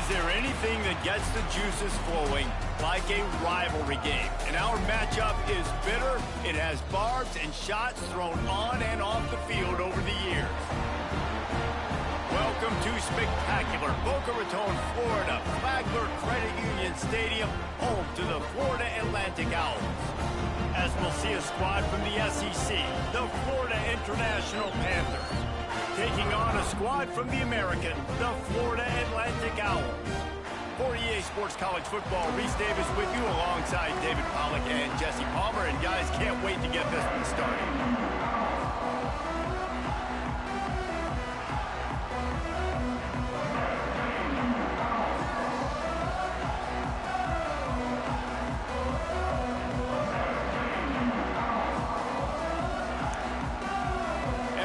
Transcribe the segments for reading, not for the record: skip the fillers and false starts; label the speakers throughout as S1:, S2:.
S1: Is there anything that gets the juices flowing like a rivalry game? And our matchup is bitter. It has barbs and shots thrown on and off the field over the years. Welcome to spectacular Boca Raton, Florida, Flagler Credit Union Stadium, home to the Florida Atlantic Owls. As we'll see a squad from the SEC, the Florida International Panthers, taking on a squad from the American, the Florida Atlantic Owls. For EA Sports College Football, Reese Davis with you alongside David Pollack and Jesse Palmer. And guys, can't wait to get this one started.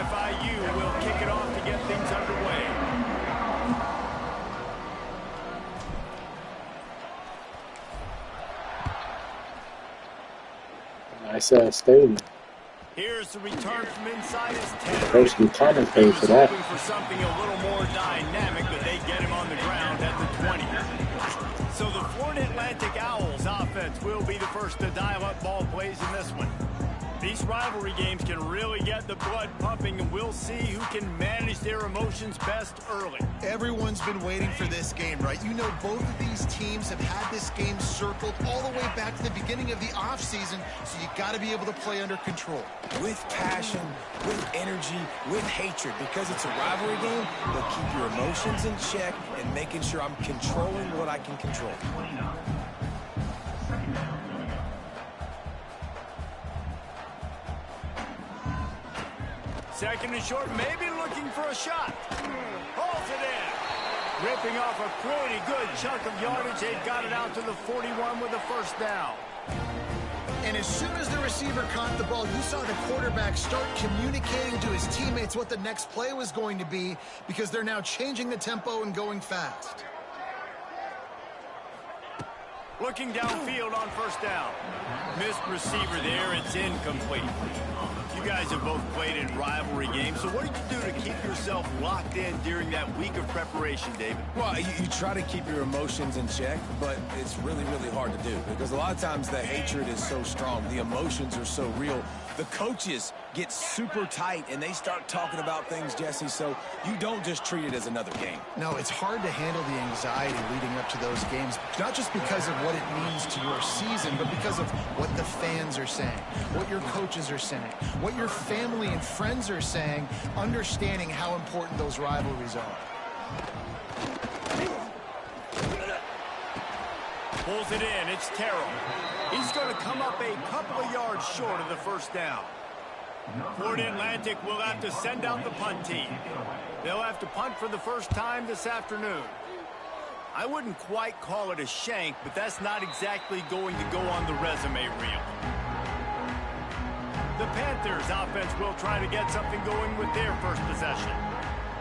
S1: FIU will kick it off to get things underway.
S2: Nice stadium.
S1: Here's the return from inside his 10.
S2: There's some commentators for that.
S1: Looking for something a little more dynamic, but they get him on the ground at the 20. So the Florida Atlantic Owls offense will be the first to dial up ball plays in this one. These rivalry games can really get the blood pumping, and we'll see who can manage their emotions best early.
S3: Everyone's been waiting for this game, right? You know, both of these teams have had this game circled all the way back to the beginning of the offseason, so you got to be able to play under control.
S4: With passion, with energy, with hatred, because it's a rivalry game, but keep your emotions in check and making sure I'm controlling what I can control.
S1: Second and short, maybe looking for a shot. Holds it in. Ripping off a pretty good chunk of yardage. They got it out to the 41 with a first down.
S3: And as soon as the receiver caught the ball, you saw the quarterback start communicating to his teammates what the next play was going to be, because they're now changing the tempo and going fast.
S1: Looking downfield on first down. Missed receiver there. It's incomplete. You guys have both played in rivalry games, so what did you do to keep yourself locked in during that week of preparation, David?
S4: Well, you try to keep your emotions in check, but it's really, really hard to do because a lot of times the hatred is so strong. The emotions are so real. The coaches get super tight, and they start talking about things, Jesse, so you don't just treat it as another game.
S3: No, it's hard to handle the anxiety leading up to those games, not just because of what it means to your season, but because of what the fans are saying, what your coaches are saying, what your family and friends are saying, understanding how important those rivalries are.
S1: Pulls it in. It's Terrell. He's going to come up a couple of yards short of the first down. Florida Atlantic will have to send out the punt team. They'll have to punt for the first time this afternoon. I wouldn't quite call it a shank, but that's not exactly going to go on the resume reel. The Panthers offense will try to get something going with their first possession.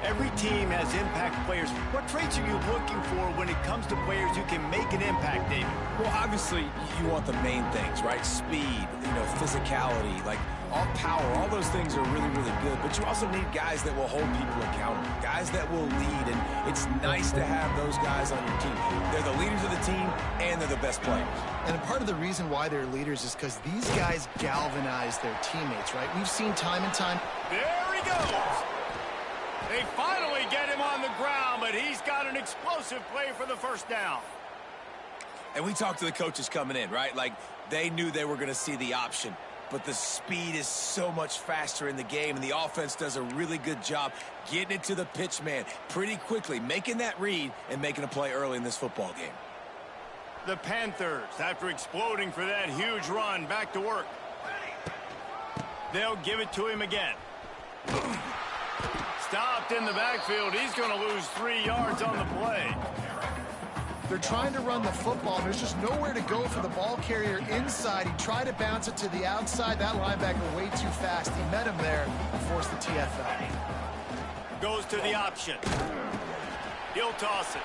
S1: Every team has impact players. What traits are you looking for when it comes to players who can make an impact, David?
S4: Well, obviously, you want the main things, right? Speed, physicality, like all power, all those things are really, really good. But you also need guys that will hold people accountable, guys that will lead. And it's nice to have those guys on your team. They're the leaders of the team, and they're the best players.
S3: And part of the reason why they're leaders is because these guys galvanize their teammates, right? We've seen time and time.
S1: There he goes. They finally get him on the ground, but he's got an explosive play for the first down.
S4: And we talked to the coaches coming in, right? Like, they knew they were going to see the option. But the speed is so much faster in the game, and the offense does a really good job getting it to the pitch man pretty quickly, making that read and making a play early in this football game.
S1: The Panthers, after exploding for that huge run, back to work. They'll give it to him again. Stopped in the backfield. He's going to lose 3 yards on the play.
S3: They're trying to run the football. There's just nowhere to go for the ball carrier inside. He tried to bounce it to the outside. That linebacker way too fast. He met him there and forced the TFL.
S1: Goes to the option. He'll toss it.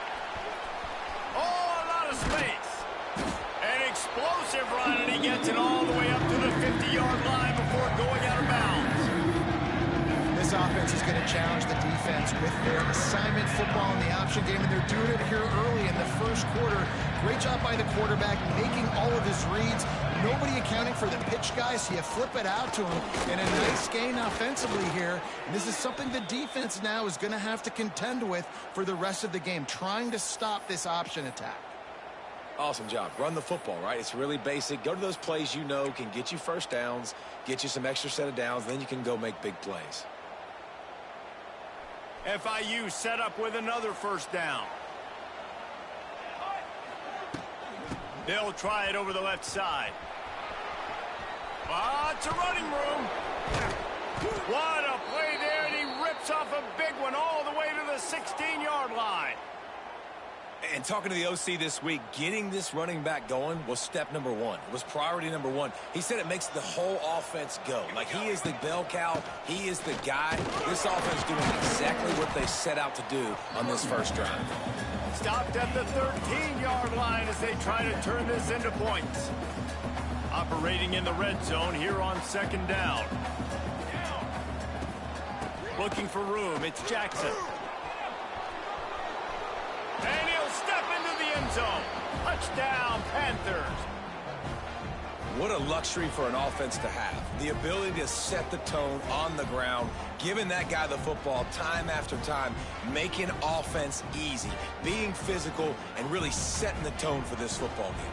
S1: Oh, a lot of space. An explosive run, and he gets it all the way up to the 50-yard line before going out of bounds.
S3: This offense is going to challenge the defense with their assignment football in the option game, and they're doing it here early. first quarter. Great job by the quarterback, making all of his reads. Nobody accounting for the pitch guy, so you flip it out to him. And a nice gain offensively here. And this is something the defense now is going to have to contend with for the rest of the game, trying to stop this option attack.
S4: Awesome job. Run the football, right? It's really basic. Go to those plays you know can get you first downs, get you some extra set of downs, then you can go make big plays.
S1: FIU set up with another first down. They'll try it over the left side. It's a running room. What a play there, and he rips off a big one all the way to the 16-yard line.
S4: And talking to the OC this week, getting this running back going was step number one. It was priority number one. He said it makes the whole offense go. Like, he is the bell cow. He is the guy. This offense doing exactly what they set out to do on this first drive.
S1: Stopped at the 13-yard line as they try to turn this into points. Operating in the red zone here on second down. Looking for room. It's Jackson. And he'll step into the end zone. Touchdown, Panthers.
S4: What a luxury for an offense to have. The ability to set the tone on the ground, giving that guy the football time after time, making offense easy, being physical, and really setting the tone for this football game.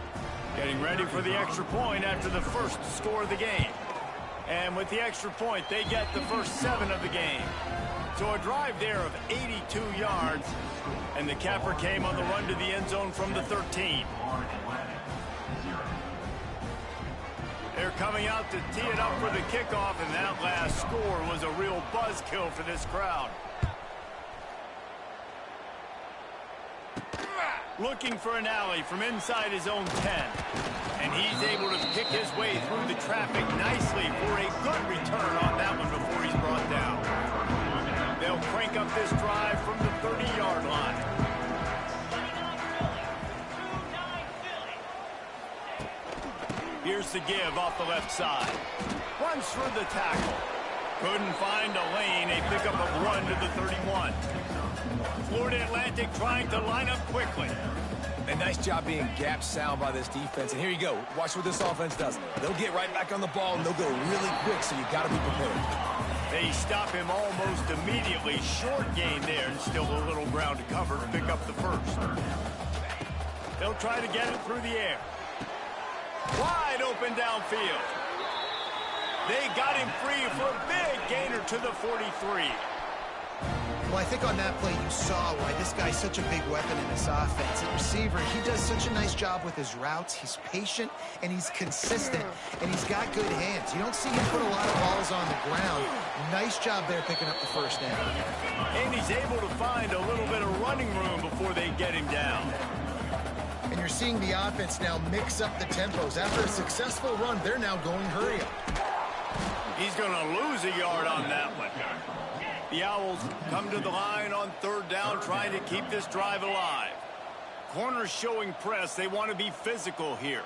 S1: Getting ready for the extra point after the first score of the game. And with the extra point, they get the first 7 of the game. So a drive there of 82 yards. And the capper came on the run to the end zone from the 13. They're coming out to tee it up for the kickoff, and that last score was a real buzzkill for this crowd. Looking for an alley from inside his own 10. And he's able to pick his way through the traffic nicely for a good return on that one before he's brought down. They'll crank up this drive from the 30-yard line. Here's the give off the left side. Runs through the tackle. Couldn't find a lane. A pickup of 1 to the 31. Florida Atlantic trying to line up quickly.
S4: A nice job being gap sound by this defense. And here you go. Watch what this offense does. They'll get right back on the ball, and they'll go really quick, so you got to be prepared.
S1: They stop him almost immediately. Short gain there, and still a little ground to cover to pick up the first. They'll try to get it through the air. Wide open downfield. They got him free for a big gainer to the 43.
S3: Well, I think on that play you saw why this guy's such a big weapon in this offense. At receiver, he does such a nice job with his routes. He's patient, and he's consistent, and he's got good hands. You don't see him put a lot of balls on the ground. Nice job there picking up the first down.
S1: And he's able to find a little bit of running room before they get him down.
S3: And you're seeing the offense now mix up the tempos. After a successful run, they're now going hurry up.
S1: He's going to lose a yard on that one. The Owls come to the line on third down, trying to keep this drive alive. Corners showing press. They want to be physical here.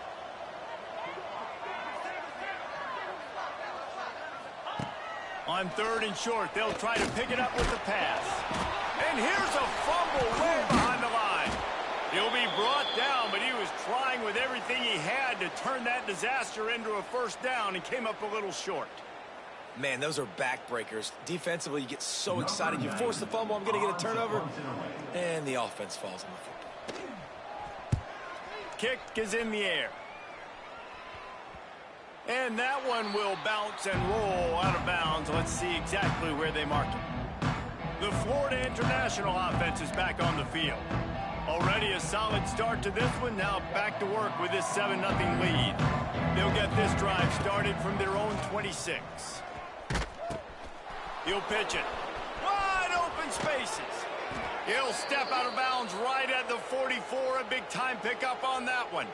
S1: On third and short, they'll try to pick it up with the pass. And here's a fumble way behind the line. He'll be brought down, but he was trying with everything he had to turn that disaster into a first down and came up a little short.
S4: Man, those are backbreakers. Defensively, you get so excited. You force the fumble, I'm going to get a turnover, and the offense falls on the football.
S1: Kick is in the air. And that one will bounce and roll out of bounds. Let's see exactly where they mark it. The Florida International offense is back on the field. Already a solid start to this one. Now back to work with this 7-0 lead. They'll get this drive started from their own 26. He'll pitch it. Wide open spaces. He'll step out of bounds right at the 44. A big-time pickup on that one.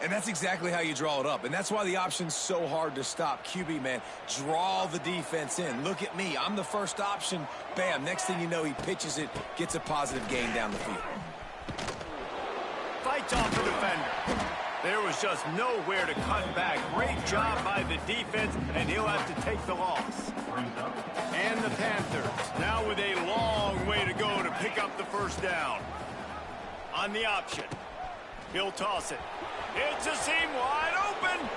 S4: And that's exactly how you draw it up. And that's why the option's so hard to stop. QB, man, draw the defense in. Look at me. I'm the first option. Bam. Next thing you know, he pitches it, gets a positive gain down the field.
S1: Fights off the defender. There was just nowhere to cut back. Great job by the defense, and he'll have to take the loss. And the Panthers now with a long way to go to pick up the first down. On the option. He'll toss it. It's a seam wide open.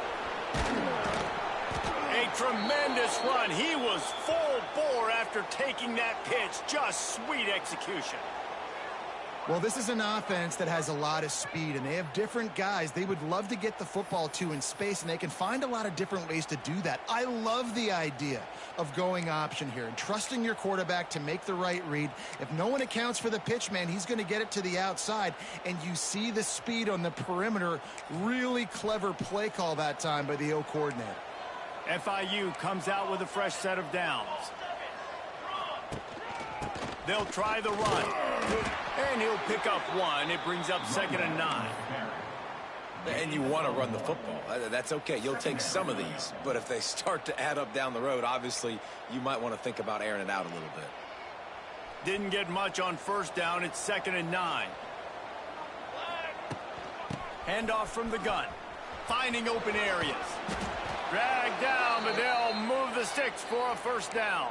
S1: A tremendous run. He was full bore after taking that pitch. Just sweet execution.
S3: Well, this is an offense that has a lot of speed, and they have different guys they would love to get the football to in space, and they can find a lot of different ways to do that. I love the idea of going option here and trusting your quarterback to make the right read. If no one accounts for the pitch, man, he's going to get it to the outside, and you see the speed on the perimeter. Really clever play call that time by the O coordinator.
S1: FIU comes out with a fresh set of downs. They'll try the run. And he'll pick up one. It brings up 2nd and 9.
S4: And you want to run the football. That's okay. You'll take some of these. But if they start to add up down the road, obviously, you might want to think about airing it out a little bit.
S1: Didn't get much on 1st down. It's 2nd and 9. Handoff from the gun. Finding open areas. Dragged down, but they'll move the sticks for a 1st down.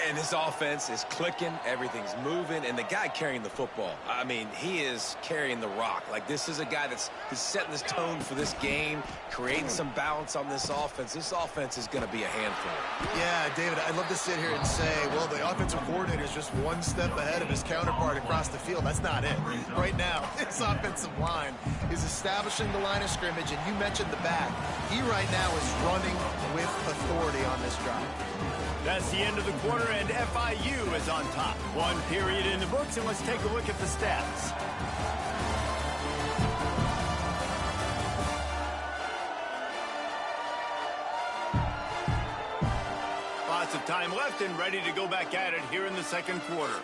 S4: And this offense is clicking, everything's moving, and the guy carrying the football, I mean, he is carrying the rock. Like, this is a guy that's setting this tone for this game, creating some balance on this offense. This offense is going to be a handful.
S3: Yeah, David, I'd love to sit here and say, well, the offensive coordinator is just one step ahead of his counterpart across the field. That's not it. Right now, this offensive line is establishing the line of scrimmage, and you mentioned the back. He right now is running with authority on this drive.
S1: That's the end of the quarter, and FIU is on top. 1 period in the books, and let's take a look at the stats. Lots of time left and ready to go back at it here in the 2nd quarter.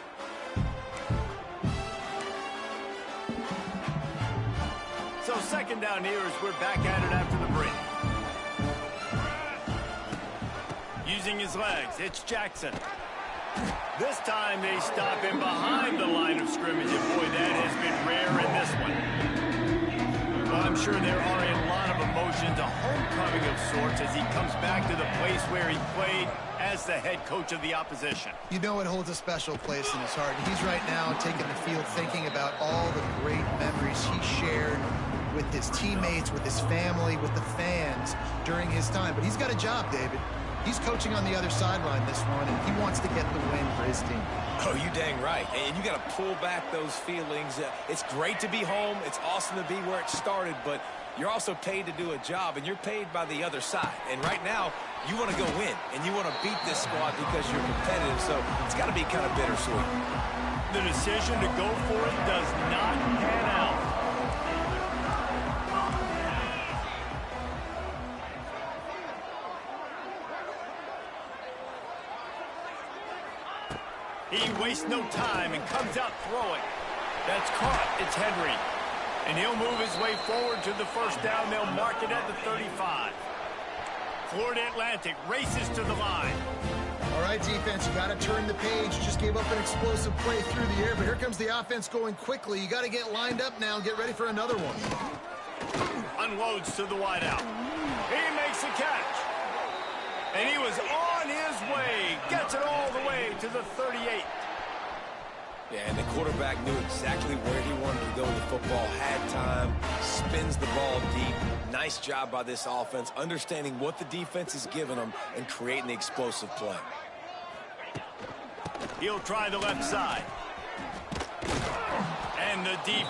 S1: So 2nd down here as we're back at it after the break. Using his legs, it's Jackson. This time they stop him behind the line of scrimmage, and boy, that has been rare in this one. Well, I'm sure there are a lot of emotions, a homecoming of sorts, as he comes back to the place where he played as the head coach of the opposition.
S3: You know it holds a special place in his heart. He's right now taking the field thinking about all the great memories he shared with his teammates, with his family, with the fans during his time. But he's got a job, David. He's coaching on the other sideline this one, and he wants to get the win for his team.
S4: Oh, you dang right. And you got to pull back those feelings. It's great to be home. It's awesome to be where it started, but you're also paid to do a job, and you're paid by the other side. And right now, you want to go win, and you want to beat this squad because you're competitive, so it's got to be kind of bittersweet.
S1: The decision to go for it does not pan out. He wastes no time and comes out throwing. That's caught. It's Henry. And he'll move his way forward to the 1st down. They'll mark it at the 35. Florida Atlantic races to the line.
S3: All right, defense, you got to turn the page. You just gave up an explosive play through the air, but here comes the offense going quickly. You got to get lined up now and get ready for another one.
S1: Unloads to the wideout. He makes the catch. And he was on his way. Gets it all the way to the 38.
S4: Yeah, and the quarterback knew exactly where he wanted to go with the football, had time, spins the ball deep. Nice job by this offense, understanding what the defense is giving them and creating the explosive play.
S1: He'll try the left side. And the deep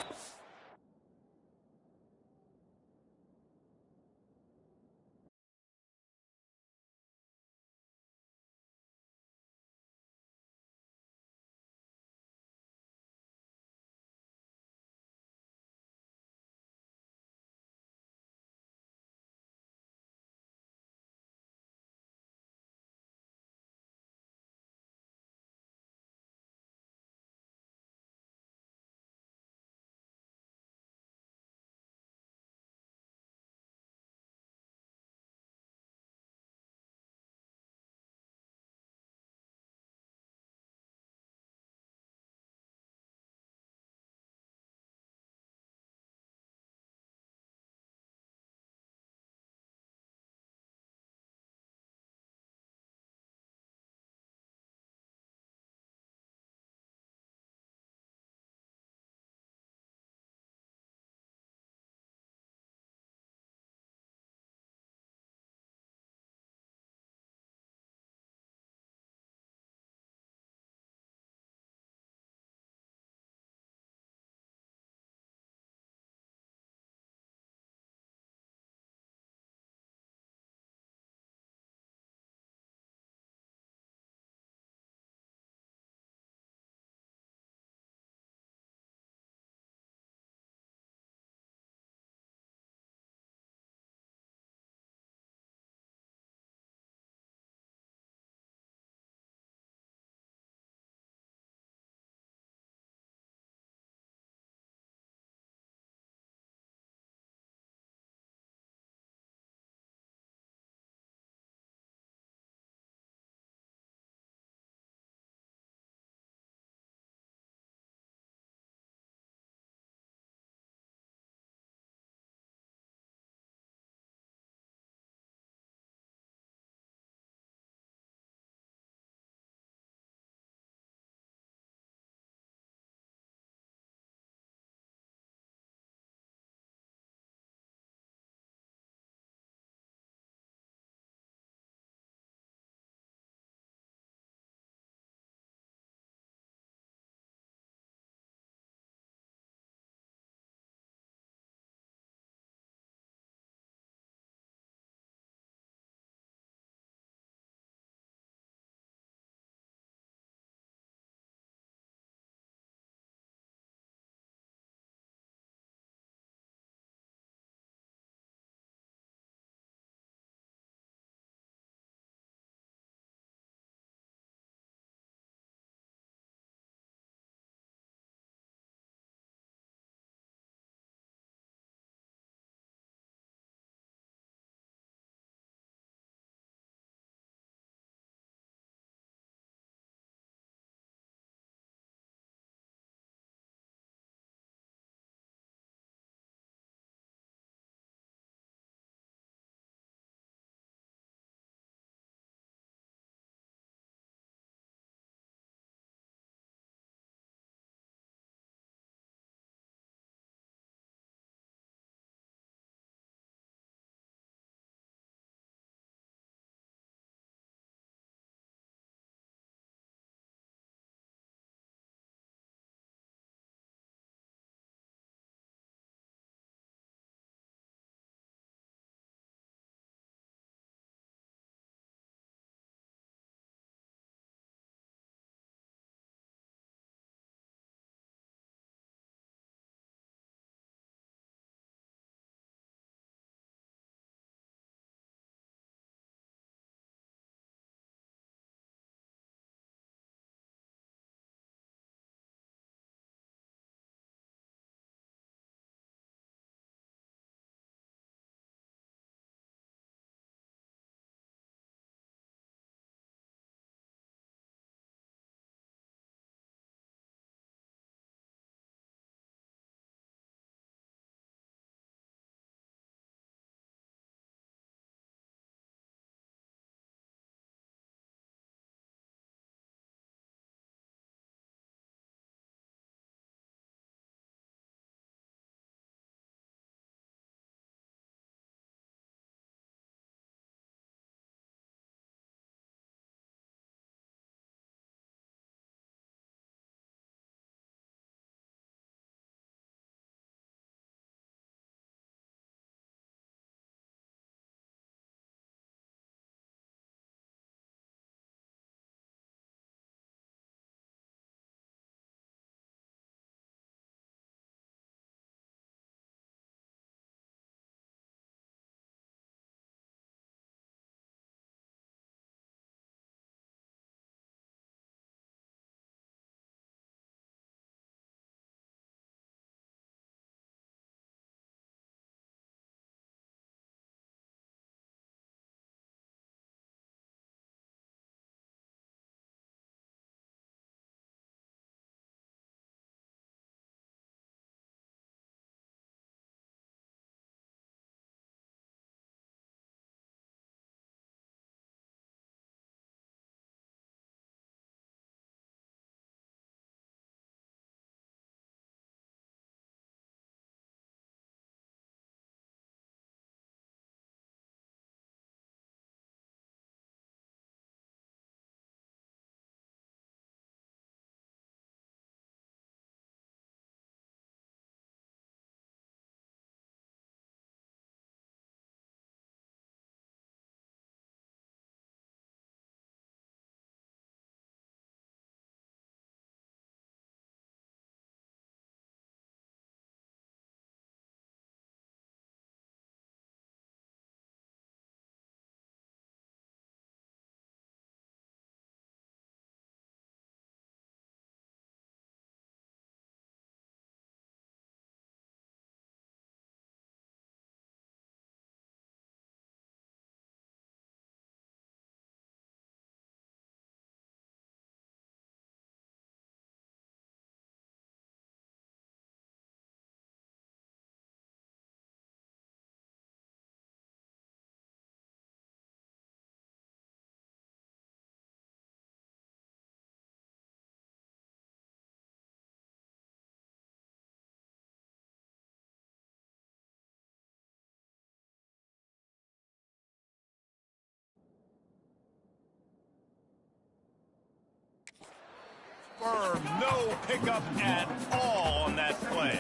S1: firm. No pickup at all on that play.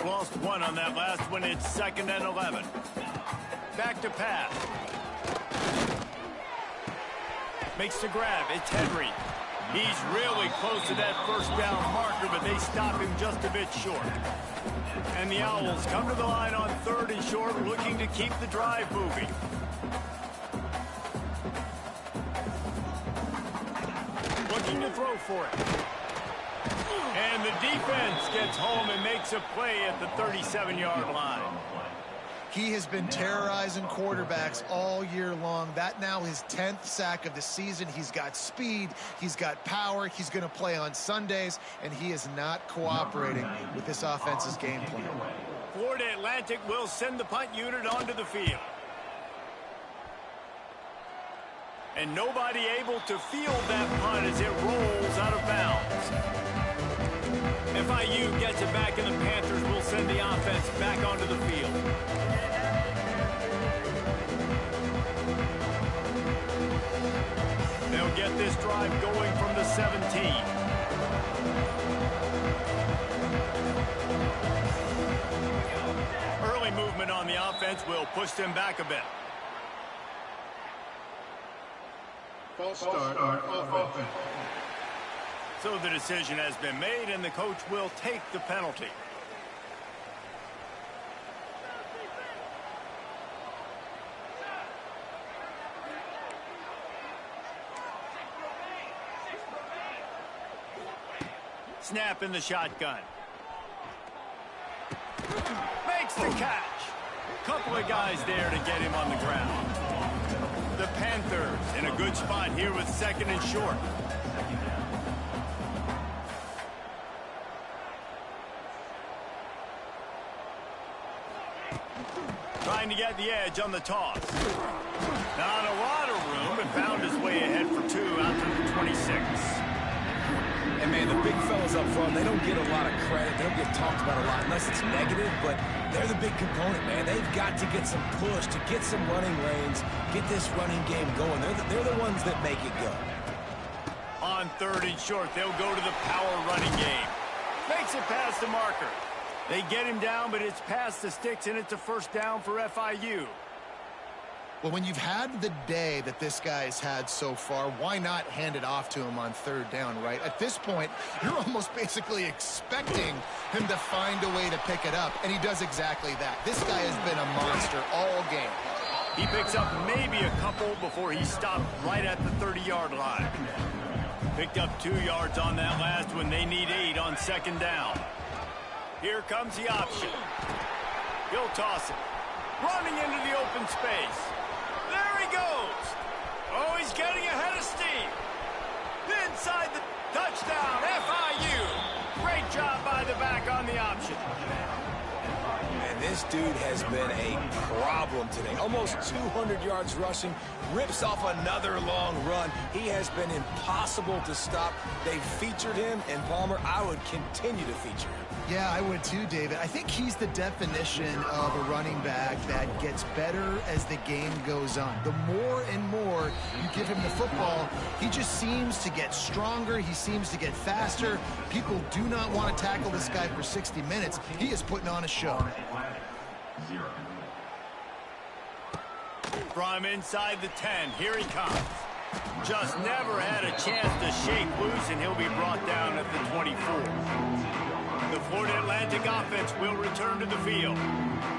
S1: Lost one on that last one. It's 2nd and 11. Back to pass. Makes the grab. It's Henry. He's really close to that first down marker, but they stop him just a bit short. And the Owls come to the line on 3rd and short, looking to keep the drive moving. Looking to throw for it. And the defense gets home and makes a play at the 37-yard line.
S3: He has been terrorizing quarterbacks all year long. That now his 10th sack of the season. He's got speed. He's got power. He's going to play on Sundays, and he is not cooperating with this offense's game plan.
S1: Florida Atlantic will send the punt unit onto the field. And nobody able to field that punt as it rolls out of bounds. FIU gets it back, and the Panthers will send the offense back onto the field. They'll get this drive going from the 17. Early movement on the offense will push them back a bit.
S5: False start on offense.
S1: So the decision has been made, and the coach will take the penalty. Snap in the shotgun. Makes the catch. Couple of guys there to get him on the ground. The Panthers in a good spot here with 2nd and short. Trying to get the edge on the toss. Not a lot of room, but found his way ahead for 2 out to the 26.
S4: And, man, the big fellas up front, they don't get a lot of credit. They don't get talked about a lot unless it's negative, but they're the big component, man. They've got to get some push, to get some running lanes, get this running game going. They're the ones that make it go.
S1: On 3rd and short, they'll go to the power running game. Makes it past the marker. They get him down, but it's past the sticks, and it's a 1st down for FIU.
S3: Well, when you've had the day that this guy's had so far, why not hand it off to him on 3rd down, right? At this point, you're almost basically expecting him to find a way to pick it up, and he does exactly that. This guy has been a monster all game.
S1: He picks up maybe a couple before he stopped right at the 30-yard line. Picked up 2 yards on that last one. They need 8 on 2nd down. Here comes the option. He'll toss it. Running into the open space. There he goes. Oh, he's getting ahead of steam. Inside the touchdown, FIU. Great job by the back on the option.
S4: And this dude has been a problem today. Almost 200 yards rushing. Rips off another long run. He has been impossible to stop. They've featured him, and Palmer, I would continue to feature him.
S3: Yeah, I would too, David. I think he's the definition of a running back that gets better as the game goes on. The more and more you give him the football, he just seems to get stronger. He seems to get faster. People do not want to tackle this guy for 60 minutes. He is putting on a show.
S1: From inside the 10, here he comes. Just never had a chance to shake loose, and he'll be brought down at the 24. The Florida Atlantic offense will return to the field.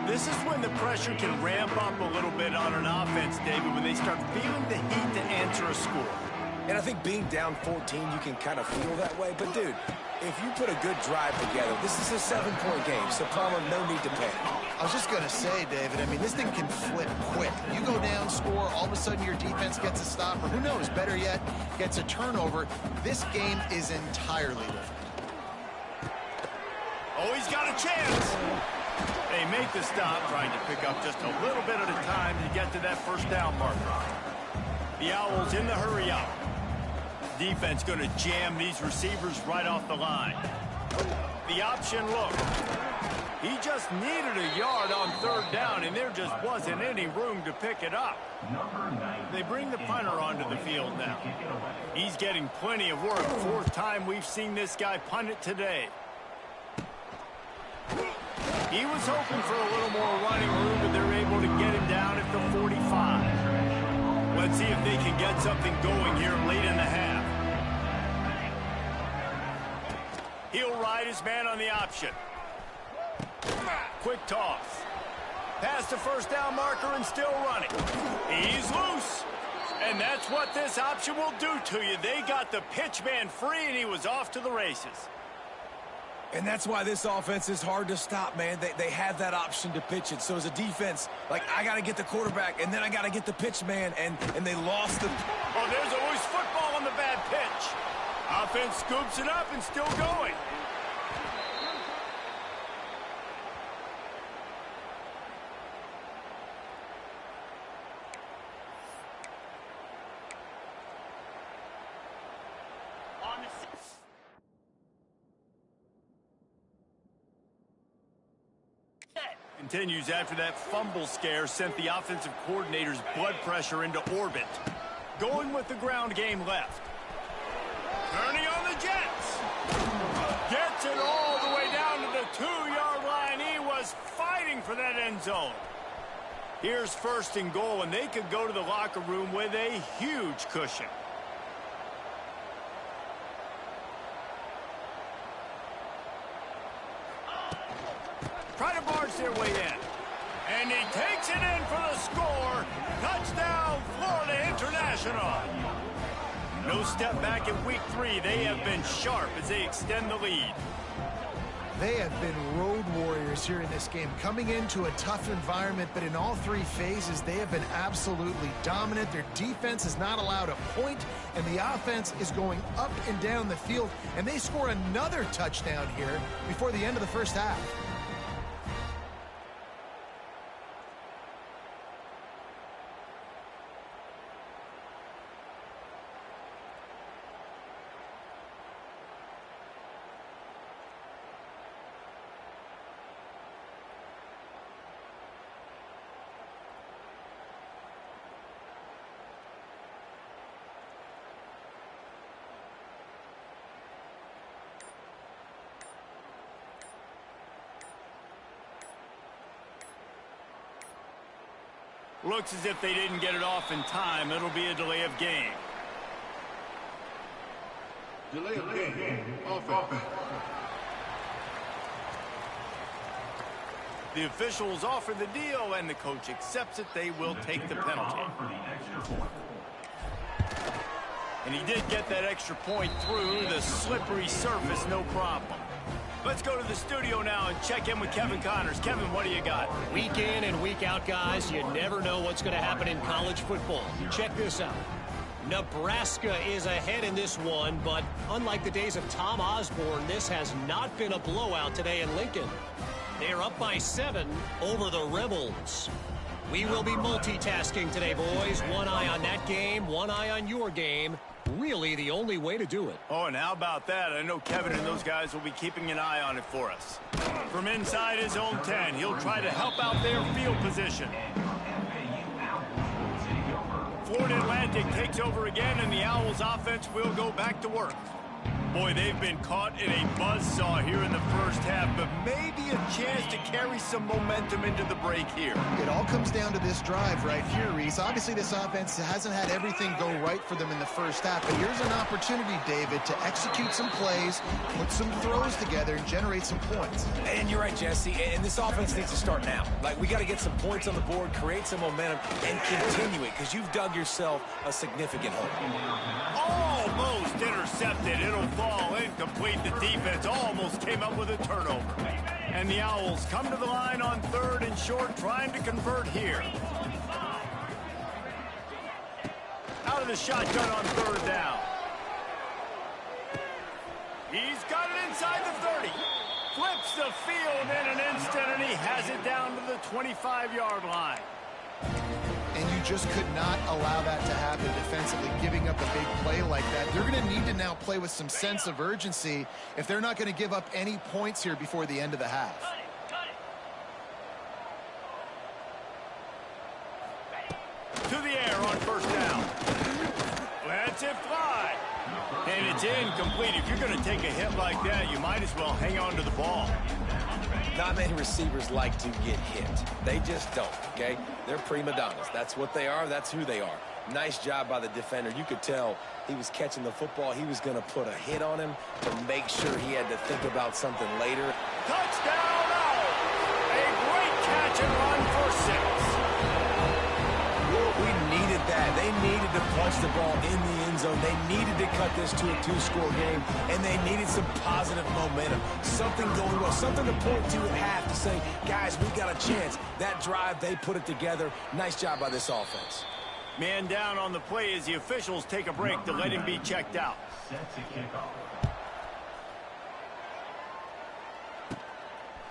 S1: This is when the pressure can ramp up a little bit on an offense, David, when they start feeling the heat to answer a score.
S4: And I think being down 14, you can kind of feel that way. But, dude, if you put a good drive together, this is a 7-point game, so Palmer, no need to panic.
S3: I was just going to say, David, I mean, this thing can flip quick. You go down, score, all of a sudden your defense gets a stop, or who knows, better yet, gets a turnover. This game is entirely different.
S1: Oh, he's got a chance. They make the stop, trying to pick up just a little bit at a time to get to that 1st down marker. The Owls in the hurry up. Defense going to jam these receivers right off the line. The option look. He just needed a yard on third down, and there just wasn't any room to pick it up. They bring the punter onto the field now. He's getting plenty of work. Fourth time we've seen this guy punt it today. He was hoping for a little more running room, but they're able to get him down at the 45. Let's see if they can get something going here late in the half. He'll ride his man on the option. Quick toss. Past the first down marker and still running. He's loose. And that's what this option will do to you. They got the pitch man free, and he was off to the races.
S4: And that's why this offense is hard to stop, man. They have that option to pitch it. So as a defense, like, I got to get the quarterback, and then I got to get the pitch man, and they lost the...
S1: Oh, there's a loose football on the bad pitch. Offense scoops it up and still going. Continues after that fumble scare sent the offensive coordinator's blood pressure into orbit. Going with the ground game left. Turning on the Jets. Gets it all the way down to the 2-yard line. He was fighting for that end zone. Here's first and goal, and they could go to the locker room with a huge cushion. Try to barge their way in. And he takes it in for the score. Touchdown, Florida International. No step back in week 3. They have been sharp as they extend the lead.
S3: They have been road warriors here in this game, coming into a tough environment, but in all 3 phases, they have been absolutely dominant. Their defense has not allowed a point, and the offense is going up and down the field, and they score another touchdown here before the end of the first half.
S1: Looks as if they didn't get it off in time. It'll be a delay of game.
S5: Delay of game. Offense.
S1: The officials offer the deal, and the coach accepts it. They will take the penalty. And he did get that extra point through the slippery surface, no problem. Let's go to the studio now and check in with Kevin Connors. Kevin, what do you got?
S6: Week in and week out, guys, you never know what's going to happen in college football. Check this out. Nebraska is ahead in this one, but unlike the days of Tom Osborne, this has not been a blowout today in Lincoln. They're up by 7 over the Rebels. We will be multitasking today, boys. One eye on that game, one eye on your game. Really the only way to do it.
S1: Oh, and how about that? I know Kevin and those guys will be keeping an eye on it for us. From inside his own 10, he'll try to help out their field position. Florida Atlantic takes over again, and the Owls offense will go back to work. Boy, they've been caught in a buzzsaw here in the first half, but maybe a chance to carry some momentum into the break here.
S3: It all comes down to this drive right here, Reese. Obviously, this offense hasn't had everything go right for them in the first half, but here's an opportunity, David, to execute some plays, put some throws together, and generate some points.
S4: And you're right, Jesse, and this offense needs to start now. Like, we got to get some points on the board, create some momentum, and continue it, because you've dug yourself a significant hole.
S1: Almost intercepted. It'll fall incomplete. The defense almost came up with a turnover. And the Owls come to the line on 3rd and short, trying to convert here. Out of the shotgun on 3rd down. He's got it inside the 30. Flips the field in an instant, and he has it down to the 25-yard line.
S3: And you just could not allow that to happen defensively, giving up a big play like that. They're going to need to now play with some sense of urgency if they're not going to give up any points here before the end of the half.
S1: offensive fly. And it's incomplete. If you're going to take a hit like that, you might as well hang on to the ball.
S4: Not many receivers like to get hit. They just don't, okay? They're prima donnas. That's what they are. That's who they are. Nice job by the defender. You could tell he was catching the football. He was going to put a hit on him to make sure he had to think about something later.
S1: Touchdown, out. A great catch and run for 6.
S4: We needed that. They needed to punch the ball in the end zone. They needed to cut this to a 2-score game, and they needed some positive momentum. Something going well, something to point to at half to say, guys, we got a chance. That drive, they put it together. Nice job by this offense.
S1: Man down on the play as the officials take a break to let him be checked out.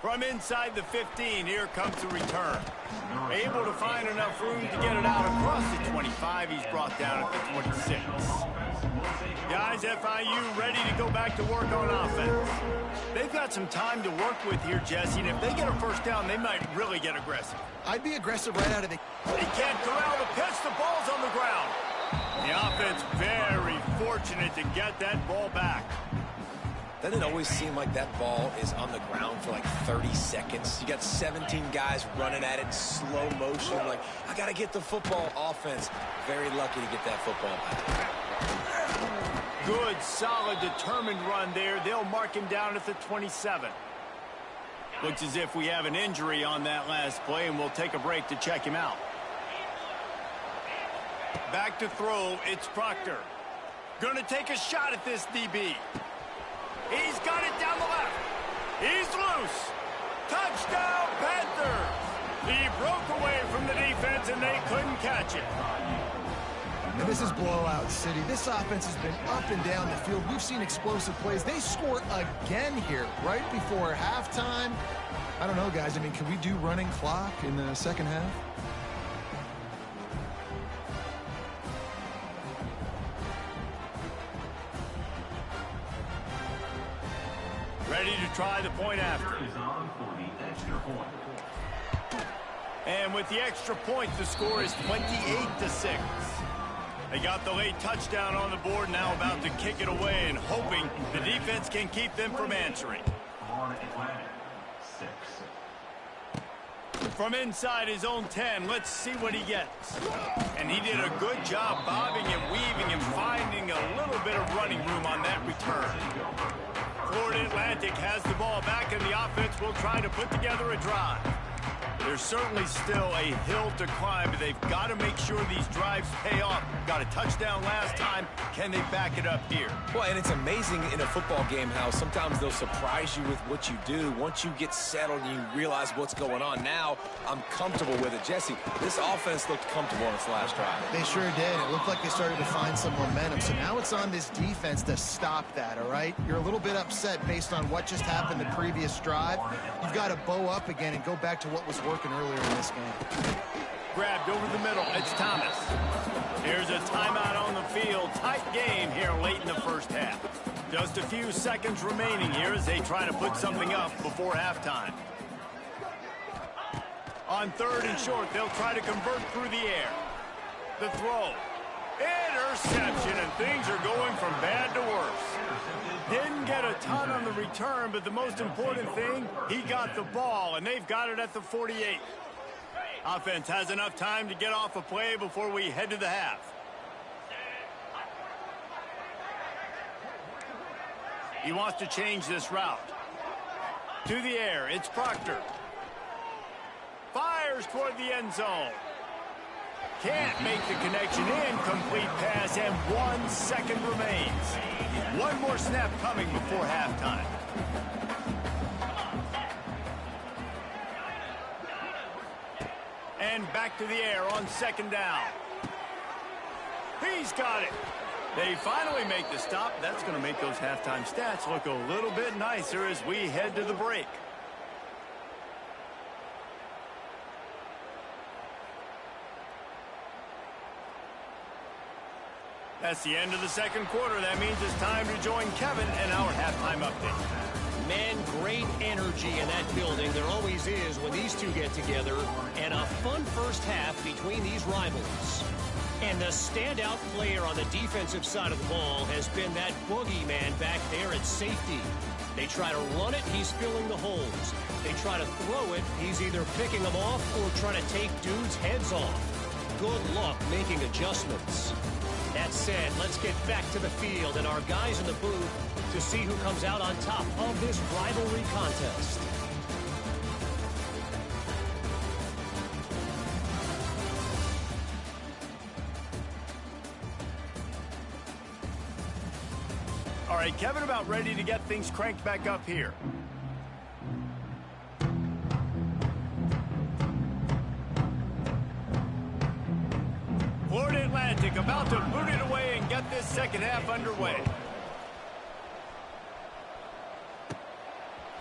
S1: From inside the 15, here comes the return. Able to find enough room to get it out across the 25. He's brought down at the 26. Guys, FIU ready to go back to work on offense. They've got some time to work with here, Jesse, and if they get a first down, they might really get aggressive.
S3: I'd be aggressive right out of the...
S1: They can't corral the pitch. The ball's on the ground. The offense very fortunate to get that ball back.
S4: Doesn't it always seem like that ball is on the ground for like 30 seconds? You got 17 guys running at it, slow motion. Like, I got to get the football. Offense, very lucky to get that football back.
S1: Good, solid, determined run there. They'll mark him down at the 27. Looks as if we have an injury on that last play, and we'll take a break to check him out. Back to throw, it's Proctor. Gonna take a shot at this DB. He's got it down the left. He's loose. Touchdown, Panthers. He broke away from the defense, and they couldn't catch it.
S3: And this is blowout city. This offense has been up and down the field. We've seen explosive plays. They score again here right before halftime. I don't know, guys. I mean, can we do running clock in the second half?
S1: Ready to try the point after. And with the extra point, the score is 28-6. They got the late touchdown on the board, now about to kick it away and hoping the defense can keep them from answering. From inside his own 10, let's see what he gets. And he did a good job bobbing and weaving and finding a little bit of running room on that return. Florida Atlantic has the ball back, and the offense will try to put together a drive. There's certainly still a hill to climb, but they've got to make sure these drives pay off. Got a touchdown last time. Can they back it up here?
S4: Well, and it's amazing in a football game how sometimes they'll surprise you with what you do. Once you get settled and you realize what's going on, now I'm comfortable with it. Jesse, this offense looked comfortable on its last drive.
S3: They sure did. It looked like they started to find some momentum. So now it's on this defense to stop that, all right? You're a little bit upset based on what just happened the previous drive. You've got to bow up again and go back to what was working earlier in this game.
S1: Grabbed over the middle. It's Thomas. Here's a timeout on the field. Tight game here late in the first half. Just a few seconds remaining here as they try to put something up before halftime. On 3rd and short, they'll try to convert through the air. The throw. Interception, and things are going from bad to worse. Didn't get a ton on the return, but the most important thing, he got the ball, and they've got it at the 48. Offense has enough time to get off a play before we head to the half. He wants to change this route. To the air, it's Proctor. Fires toward the end zone. Can't make the connection. Incomplete pass, and 1 second remains. One more snap coming before halftime. And back to the air on 2nd down. He's got it. They finally make the stop. That's going to make those halftime stats look a little bit nicer as we head to the break. That's the end of the second quarter. That means it's time to join Kevin and our halftime update.
S6: Man, great energy in that building. There always is when these two get together. And a fun first half between these rivals. And the standout player on the defensive side of the ball has been that boogeyman back there at safety. They try to run it, he's filling the holes. They try to throw it, he's either picking them off or trying to take dudes' heads off. Good luck making adjustments. That said, let's get back to the field and our guys in the booth to see who comes out on top of this rivalry contest.
S1: All right, Kevin, about ready to get things cranked back up here. Florida Atlantic about to boot it away and get this second half underway.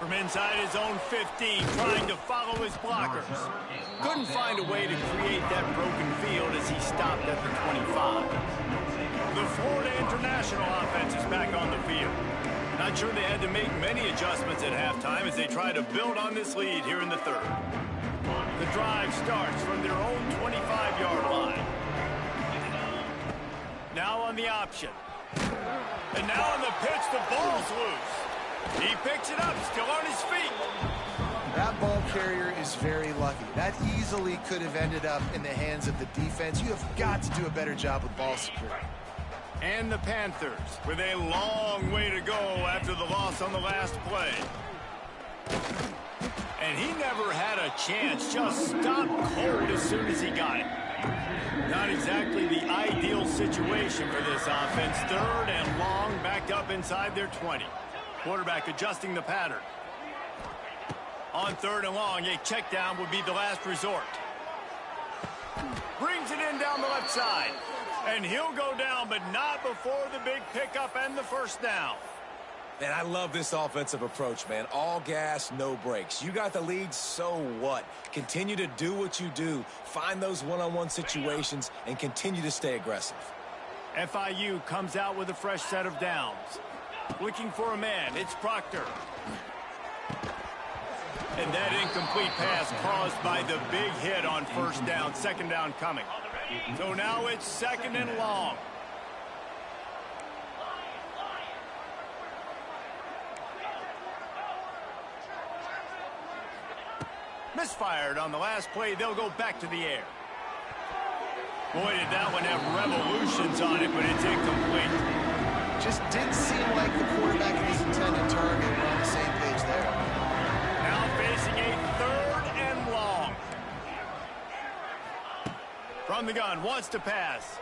S1: From inside his own 15, trying to follow his blockers. Couldn't find a way to create that broken field as he stopped at the 25. The Florida International offense is back on the field. Not sure they had to make many adjustments at halftime as they try to build on this lead here in the third. The drive starts from their own 25-yard line. Now on the option. And now on the pitch, the ball's loose. He picks it up, still on his feet.
S3: That ball carrier is very lucky. That easily could have ended up in the hands of the defense. You have got to do a better job with ball security.
S1: And the Panthers with a long way to go after the loss on the last play. And he never had a chance, just stopped cold as soon as he got it. Not exactly the ideal situation for this offense. Third and long, backed up inside their 20. Quarterback adjusting the pattern. On third and long, a check down would be the last resort. Brings it in down the left side. And he'll go down, but not before the big pickup and the first down.
S4: Man, I love this offensive approach, man. All gas, no brakes. You got the lead, so what? Continue to do what you do. Find those one-on-one situations and continue to stay aggressive.
S1: FIU comes out with a fresh set of downs. Looking for a man, it's Proctor. And that incomplete pass caused by the big hit on first down, second down coming. So now it's second and long. Misfired on the last play. They'll go back to the air. Boy, did that one have revolutions on it, but it's incomplete.
S3: Just didn't seem like the quarterback and his intended target were on the same page there.
S1: Now facing a third and long. From the gun, wants to pass.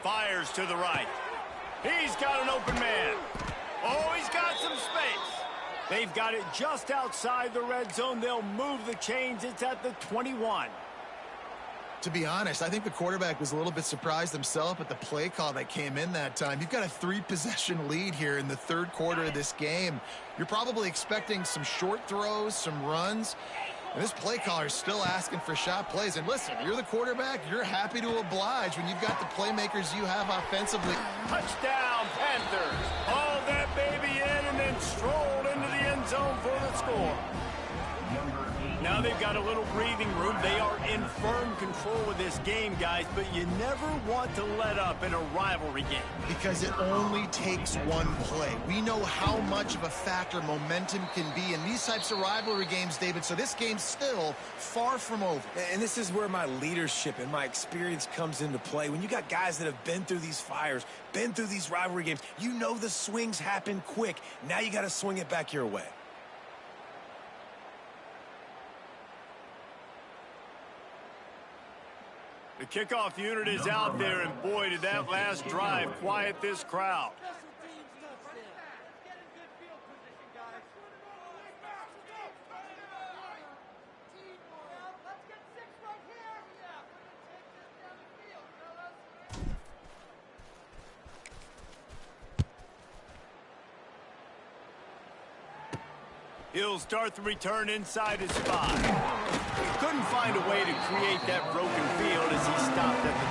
S1: Fires to the right. He's got an open man. Oh, he's got some space. They've got it just outside the red zone. They'll move the chains. It's at the 21.
S3: To be honest, I think the quarterback was a little bit surprised himself at the play call that came in that time. You've got a 3-possession lead here in the third quarter of this game. You're probably expecting some short throws, some runs. And this play caller is still asking for shot plays. And listen, you're the quarterback. You're happy to oblige when you've got the playmakers you have offensively.
S1: Touchdown, Panthers. Haul that baby in and then strolled into the end zone for the score. Now they've got a little breathing room. They are in firm control of this game, guys, but you never want to let up in a rivalry game.
S3: Because it only takes one play. We know how much of a factor momentum can be in these types of rivalry games, David, so this game's still far from over.
S4: And this is where my leadership and my experience comes into play. When you got guys that have been through these fires, been through these rivalry games, you know the swings happen quick. Now you got to swing it back your way.
S1: The kickoff unit is out there, and boy, did that last drive quiet this crowd. He'll start the return inside his 5. Couldn't find a way to create that broken field as he stopped at the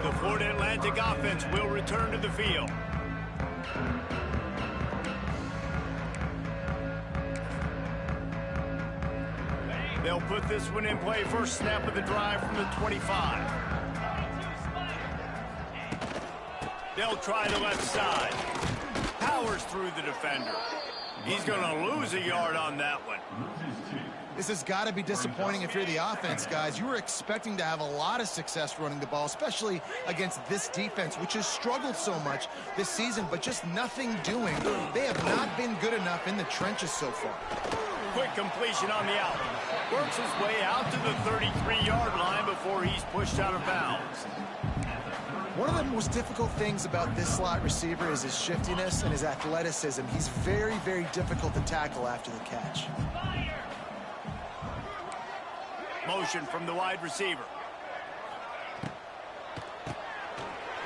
S1: 25. The Florida Atlantic offense will return to the field. They'll put this one in play. First snap of the drive from the 25. They'll try the left side. Powers through the defender. He's going to lose a yard on that one.
S3: This has got to be disappointing if you're the offense, guys. You were expecting to have a lot of success running the ball, especially against this defense, which has struggled so much this season, but just nothing doing. They have not been good enough in the trenches so far.
S1: Quick completion on the out. Works his way out to the 33-yard line before he's pushed out of bounds.
S3: One of the most difficult things about this slot receiver is his shiftiness and his athleticism. He's very, very difficult to tackle after the catch.
S1: Motion from the wide receiver.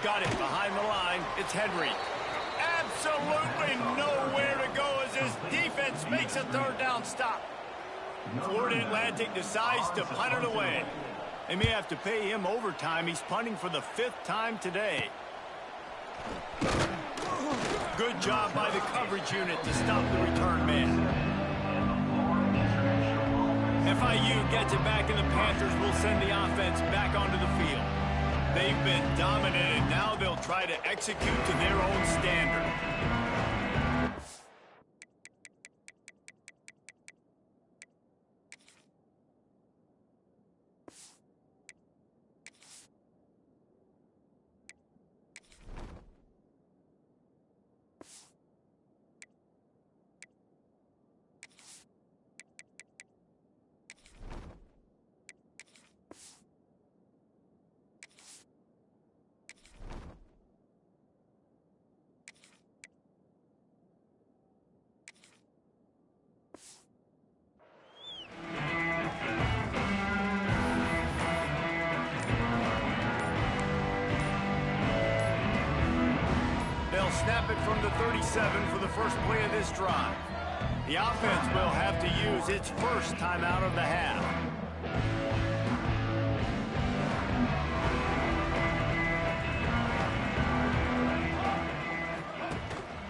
S1: Got it behind the line. It's Henry. Absolutely nowhere to go as his defense makes a third down stop. Florida Atlantic decides to punt it away. They may have to pay him overtime. He's punting for the 5th time today. Good job by the coverage unit to stop the return man. FIU gets it back, and the Panthers will send the offense back onto the field. They've been dominated. Now they'll try to execute to their own standard. Snap it from the 37 for the first play of this drive. The offense will have to use its first timeout of the half.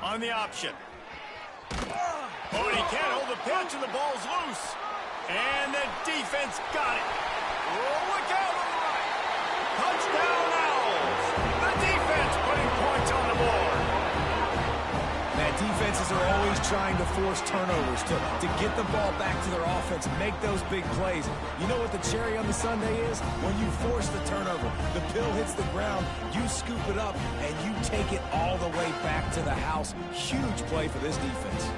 S1: On the option. Oh, and he can't hold the pitch, and the ball's loose. And the defense got it. Oh, look out on the right. Touchdown Owls. The defense putting points on the board.
S4: Defenses are always trying to force turnovers to get the ball back to their offense, make those big plays. You know what the cherry on the sundae is? When you force the turnover, the pill hits the ground, you scoop it up, and you take it all the way back to the house. Huge play for this defense.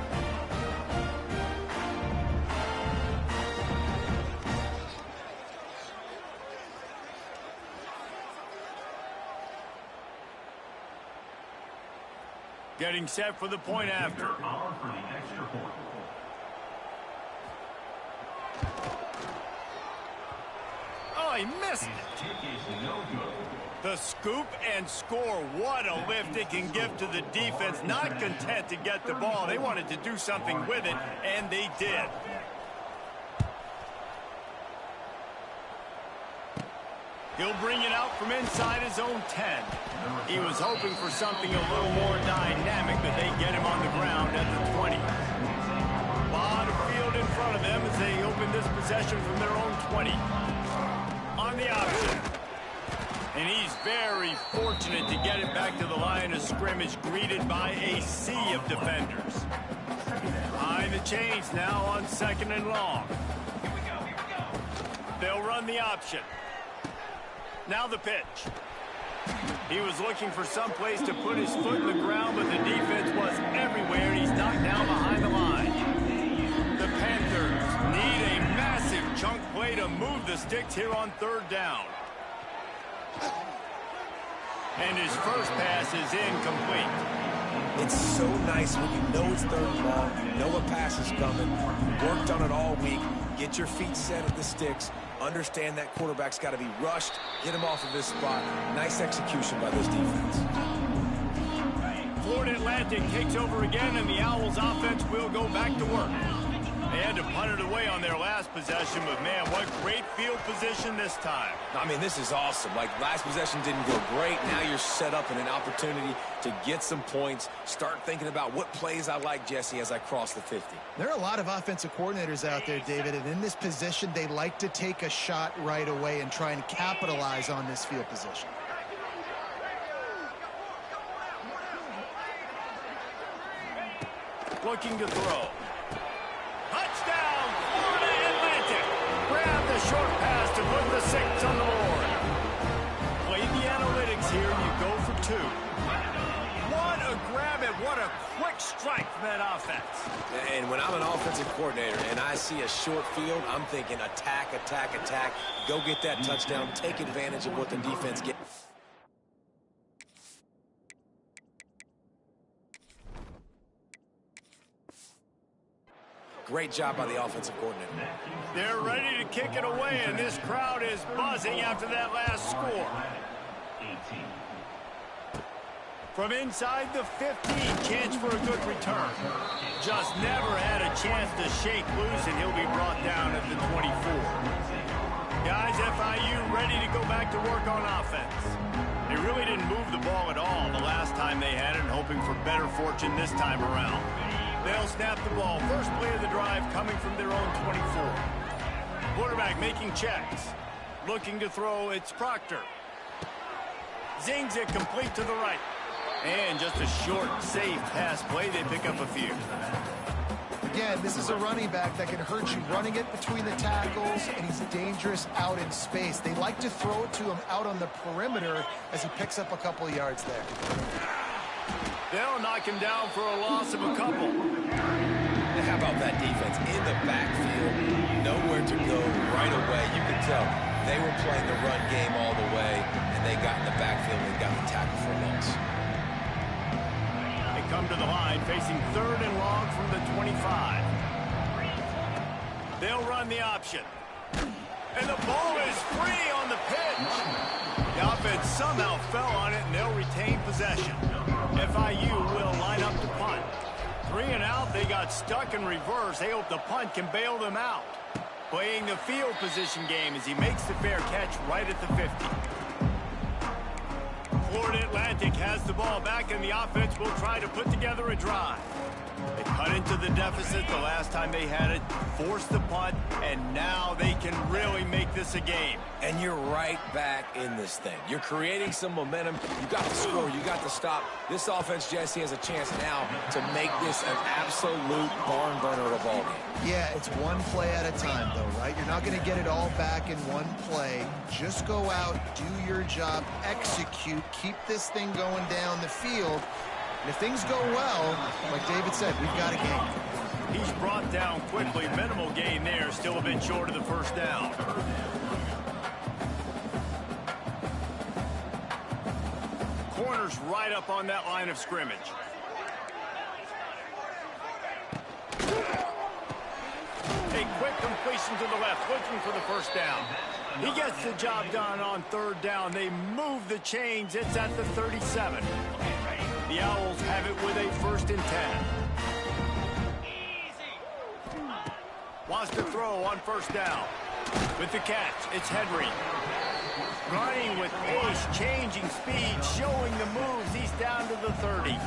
S1: Getting set for the point after. Oh, he missed it. The scoop and score. What a lift it can give to the defense. Not content to get the ball. They wanted to do something with it, and they did. He'll bring it out from inside his own 10. He was hoping for something a little more dynamic, but they get him on the ground at the 20. A lot of field in front of them as they open this possession from their own 20. On the option. And he's very fortunate to get it back to the line of scrimmage, greeted by a sea of defenders. Behind the chains now on 2nd and long. They'll run the option. Now the pitch. He was looking for some place to put his foot in the ground, but the defense was everywhere, and he's knocked down behind the line. The Panthers need a massive chunk play to move the sticks here on 3rd down. And his first pass is incomplete.
S4: It's so nice when you know it's 3rd and long, you know a pass is coming, you worked on it all week, get your feet set at the sticks, understand that quarterback's got to be rushed, get him off of his spot. Nice execution by this defense.
S1: Florida Atlantic takes over again, and the Owls offense will go back to work. They had to punt it away on their last possession, but man, what great field position this time.
S4: I mean, this is awesome. Like, last possession didn't go great. Now you're set up in an opportunity to get some points. Start thinking about what plays I like, Jesse, as I cross the 50.
S3: There are a lot of offensive coordinators out there, David, and in this position, they like to take a shot right away and try and capitalize on this field position.
S1: Looking to throw. Touchdown, Florida Atlantic. Grab the short pass to put the 6 on the board. Play the analytics here, you go for 2. What a grab it, what a quick strike from that offense.
S4: And when I'm an offensive coordinator and I see a short field, I'm thinking attack, attack, attack. Go get that touchdown. Take advantage of what the defense gets. Great job by the offensive coordinator.
S1: They're ready to kick it away, and this crowd is buzzing after that last score. From inside the 15, chance for a good return. Just never had a chance to shake loose, and he'll be brought down at the 24. Guys, FIU ready to go back to work on offense. They really didn't move the ball at all the last time they had it, hoping for better fortune this time around. They'll snap the ball. First play of the drive coming from their own 24. Quarterback making checks. Looking to throw, it's Proctor. Zings it complete to the right. And just a short, safe pass play. They pick up a few.
S3: Again, this is a running back that can hurt you running it between the tackles, and he's dangerous out in space. They like to throw it to him out on the perimeter as he picks up a couple yards there.
S1: They'll knock him down for a loss of a couple.
S4: How about that defense in the backfield? Nowhere to go right away. You can tell they were playing the run game all the way, and they got in the backfield and got the tackle for a loss.
S1: They come to the line facing 3rd and long from the 25. They'll run the option. And the ball is free on the pitch. The offense somehow fell on it, and they'll retain possession. FIU will line up to punt. 3 and out, they got stuck in reverse. They hope the punt can bail them out. Playing the field position game as he makes the fair catch right at the 50. Florida Atlantic has the ball back, and the offense will try to put together a drive. They cut into the deficit the last time they had it, forced the punt, and now they can really make this a game.
S4: And you're right back in this thing. You're creating some momentum. You got the score. You got the stop. This offense, Jesse, has a chance now to make this an absolute barn burner of a ball game.
S3: Yeah, it's one play at a time, though, right? You're not going to get it all back in one play. Just go out, do your job, execute, keep this thing going down the field. And if things go well, like David said, we've got a game.
S1: He's brought down quickly. Minimal gain there. Still a bit short of the first down. Corner's right up on that line of scrimmage. A quick completion to the left, looking for the first down. He gets the job done on 3rd down. They move the chains. It's at the 37. The Owls have it with a 1st and 10. Wants to throw on 1st down. With the catch, it's Henry. Running with pace, changing speed, showing the moves. He's down to the 30.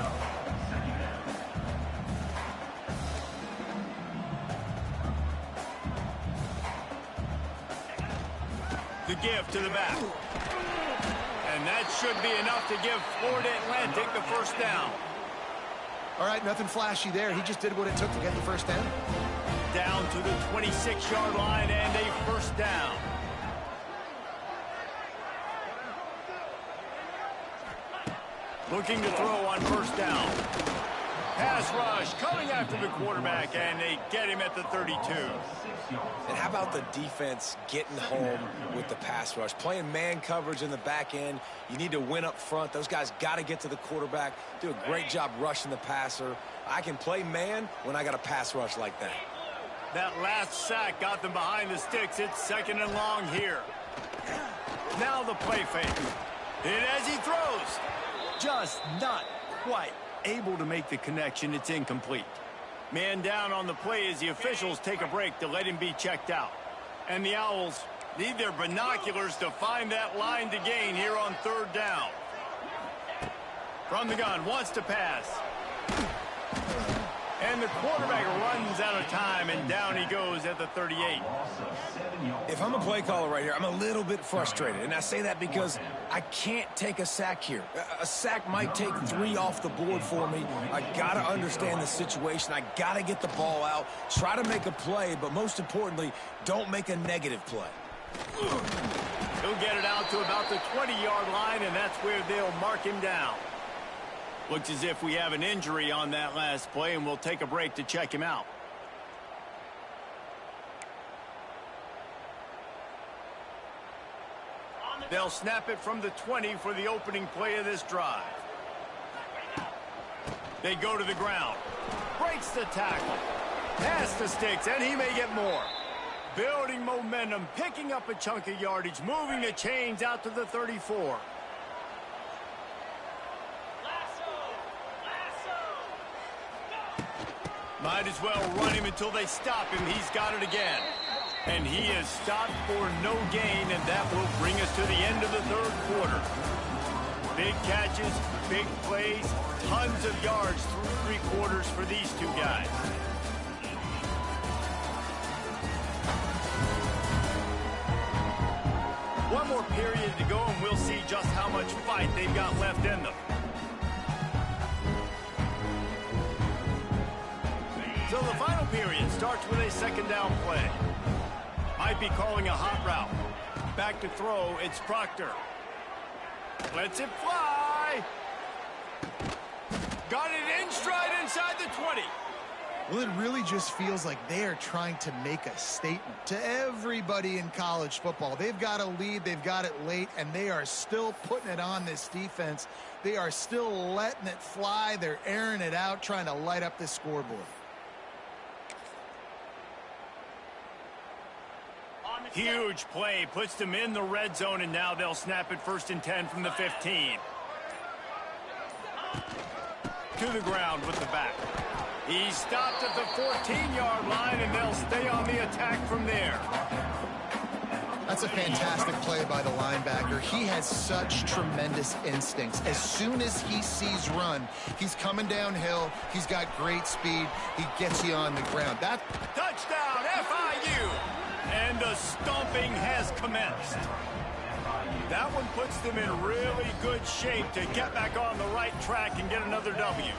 S1: The give to the back. And that should be enough to give Florida Atlantic the 1st down.
S3: All right, nothing flashy there. He just did what it took to get the 1st down.
S1: Down to the 26-yard line and a 1st down. Looking to throw on 1st down. Pass rush coming after the quarterback, and they get him at the 32.
S4: And how about the defense getting home with the pass rush? Playing man coverage in the back end. You need to win up front. Those guys got to get to the quarterback. Do a great job rushing the passer. I can play man when I got a pass rush like that.
S1: That last sack got them behind the sticks. It's 2nd and long here. Now the play fake. And as he throws, just not quite able to make the connection. It's incomplete. Man down on the play as the officials take a break to let him be checked out. And the Owls need their binoculars to find that line to gain here on 3rd down. From the gun, wants to pass. And the quarterback runs out of time, and down he goes at the 38.
S4: If I'm a play caller right here, I'm a little bit frustrated. And I say that because I can't take a sack here. A sack might take 3 off the board for me. I got to understand the situation. I got to get the ball out, try to make a play, but most importantly, don't make a negative play.
S1: He'll get it out to about the 20-yard line, and that's where they'll mark him down. Looks as if we have an injury on that last play, and we'll take a break to check him out. They'll snap it from the 20 for the opening play of this drive. They go to the ground. Breaks the tackle. Pass the sticks, and he may get more. Building momentum, picking up a chunk of yardage, moving the chains out to the 34. Might as well run him until they stop him. He's got it again. And he is stopped for no gain, and that will bring us to the end of the 3rd quarter. Big catches, big plays, tons of yards through 3 quarters for these two guys. One more period to go, and we'll see just how much fight they've got left in them. So the final period starts with a 2nd down play. Might be calling a hot route. Back to throw, it's Proctor. Lets it fly. Got it in stride inside the 20.
S3: Well, it really just feels like they are trying to make a statement to everybody in college football. They've got a lead, they've got it late, and they are still putting it on this defense. They are still letting it fly. They're airing it out, trying to light up this scoreboard.
S1: Huge play, puts them in the red zone, and now they'll snap it 1st and 10 from the 15. To the ground with the back. He stopped at the 14-yard line, and they'll stay on the attack from there.
S3: That's a fantastic play by the linebacker. He has such tremendous instincts. As soon as he sees run, he's coming downhill. He's got great speed. He gets you on the ground. That
S1: touchdown, FIU! And the stomping has commenced. That one puts them in really good shape to get back on the right track and get another W.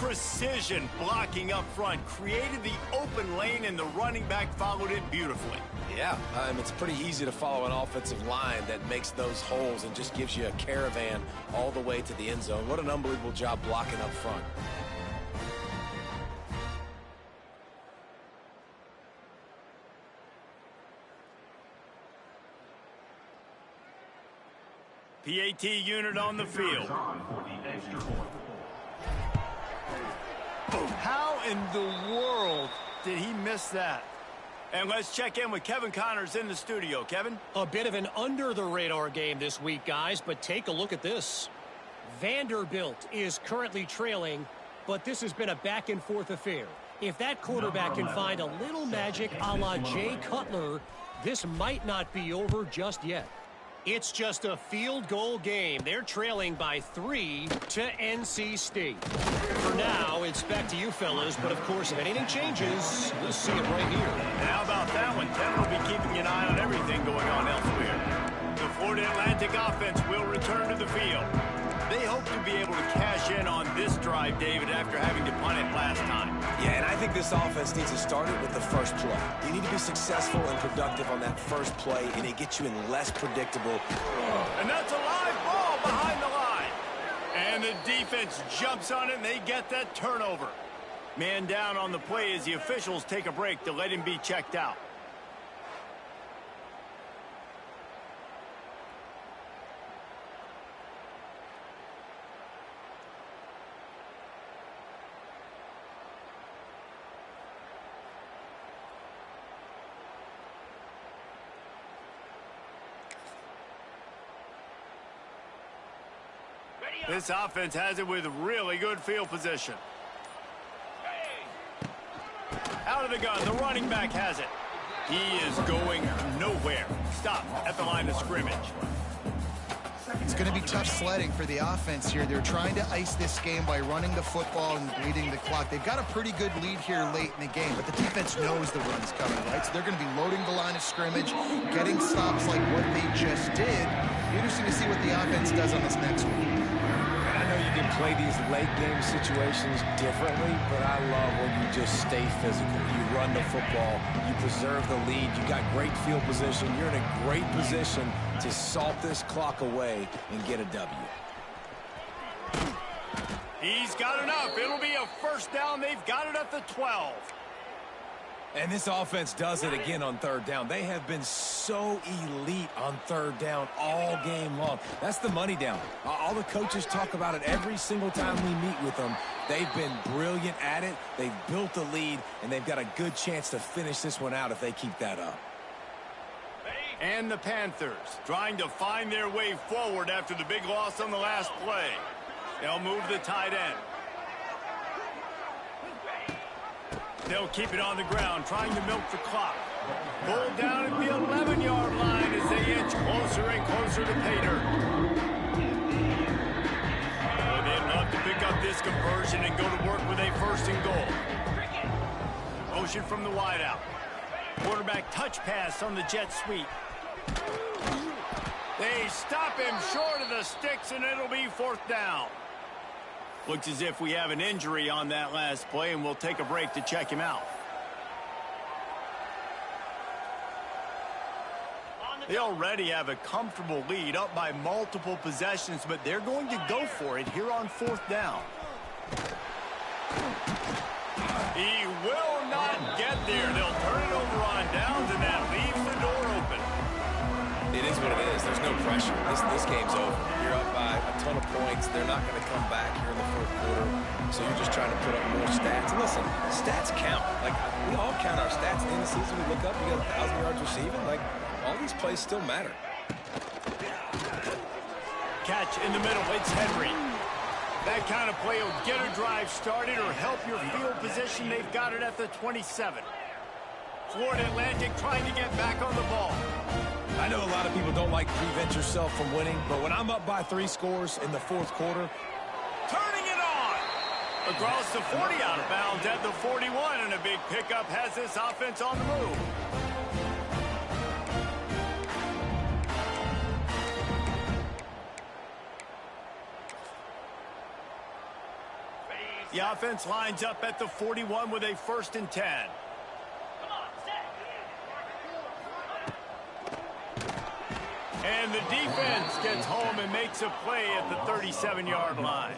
S1: precision blocking up front, created the open lane, and the running back followed it beautifully.
S4: Yeah, it's pretty easy to follow an offensive line that makes those holes and just gives you a caravan all the way to the end zone. What an unbelievable job blocking up front.
S1: PAT unit on the field. How in the world did he miss that? And let's check in with Kevin Connors in the studio. Kevin?
S6: A bit of an under-the-radar game this week, guys, but take a look at this. Vanderbilt is currently trailing, but this has been a back-and-forth affair. If that quarterback can find a little magic a la Jay Cutler, this might not be over just yet. It's just a field goal game. They're trailing by 3 to NC State. For now, it's back to you fellas, but of course, if anything changes, we'll see it right here.
S1: And how about that one? Ken will be keeping an eye on everything going on elsewhere. The Florida Atlantic offense will return to the field. They hope to be able to cash in on this drive, David, after having to punt it last time.
S4: Yeah, and I think this offense needs to start it with the first play. You need to be successful and productive on that first play, and it gets you in less predictable.
S1: And that's a live ball behind the line. And the defense jumps on it, and they get that turnover. Man down on the play as the officials take a break to let him be checked out. This offense has it with really good field position. Out of the gun, the running back has it. He is going nowhere. Stop at the line of scrimmage.
S3: It's going to be tough sledding for the offense here. They're trying to ice this game by running the football and bleeding the clock. They've got a pretty good lead here late in the game, but the defense knows the run's coming, right? So they're going to be loading the line of scrimmage, getting stops like what they just did. Interesting to see what the offense does on this next one.
S4: I know you can play these late game situations differently, but I love when you just stay physical. You run the football, you preserve the lead, you got great field position, you're in a great position to salt this clock away and get a W.
S1: He's got enough. It'll be a first down. They've got it at the 12.
S4: And this offense does it again on third down. They have been so elite on third down all game long. That's the money down. All the coaches talk about it every single time we meet with them. They've been brilliant at it. They've built the lead, and they've got a good chance to finish this one out if they keep that up.
S1: And the Panthers trying to find their way forward after the big loss on the last play. They'll move the tight end. They'll keep it on the ground, trying to milk the clock. Pulled down at the 11-yard line as they inch closer and closer to pay dirt. They'd love to pick up this conversion and go to work with a first and goal. Motion from the wideout. Quarterback touch pass on the jet sweep. They stop him short of the sticks, and it'll be fourth down. Looks as if we have an injury on that last play, and we'll take a break to check him out. They already have a comfortable lead, up by multiple possessions, but they're going to go for it here on fourth down. He will not get there. They'll turn it over on downs, and that leaves the door open.
S4: It is what it is. There's no pressure. This game's over. You're up by a ton of points. They're not going to come back here in the fourth quarter. So you're just trying to put up more stats. And listen, stats count. Like, we all count our stats. In the season, we look up, we got 1,000 yards receiving. Like, all these plays still matter.
S1: Catch in the middle. It's Henry. That kind of play will get a drive started or help your field position. They've got it at the 27. Florida Atlantic trying to get back on the ball.
S4: I know a lot of people don't like to prevent yourself from winning, but when I'm up by 3 scores in the fourth quarter,
S1: turning it on. Across the 40, out of bounds at the 41, and a big pickup has this offense on the move. The offense lines up at the 41 with a 1st and 10. And the defense gets home and makes a play at the 37-yard line.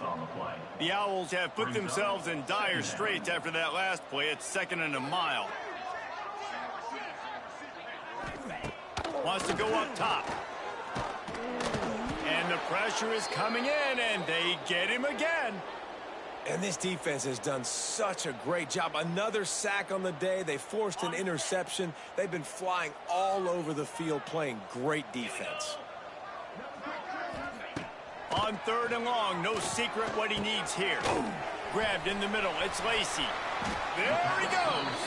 S1: The Owls have put themselves in dire straits after that last play. It's 2nd and a mile. Wants to go up top. And the pressure is coming in, and they get him again.
S4: And this defense has done such a great job. Another sack on the day. They forced an interception. They've been flying all over the field playing great defense.
S1: On 3rd and long, no secret what he needs here. Grabbed in the middle, it's Lacey. There he goes.